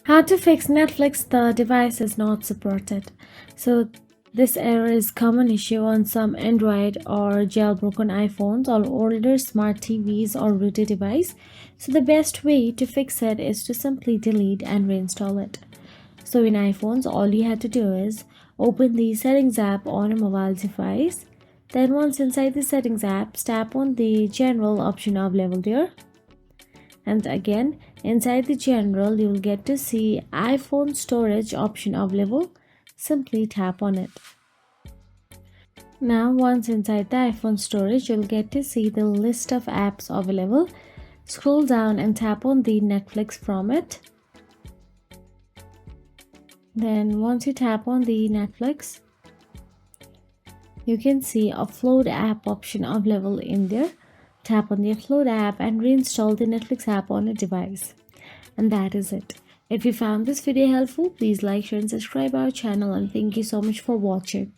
How to fix Netflix? The device is not supported. So this error is common issue on some Android or jailbroken iPhones or older smart TVs or rooted device. So the best way to fix it is to simply delete and reinstall it. So in iPhones, all you have to do is open the settings app on a mobile device. Then once inside the settings app, tap on the general option available there, and again inside the general you will get to see iPhone storage option available. Simply tap on it. Now once inside the iPhone storage you'll get to see the list of apps available. Scroll down and tap on the Netflix from it. Then once you tap on the Netflix, you can see upload app option available in there. Tap on the upload app and reinstall the Netflix app on a device. And that is it. If you found this video helpful, please like, share and subscribe our channel, and thank you so much for watching.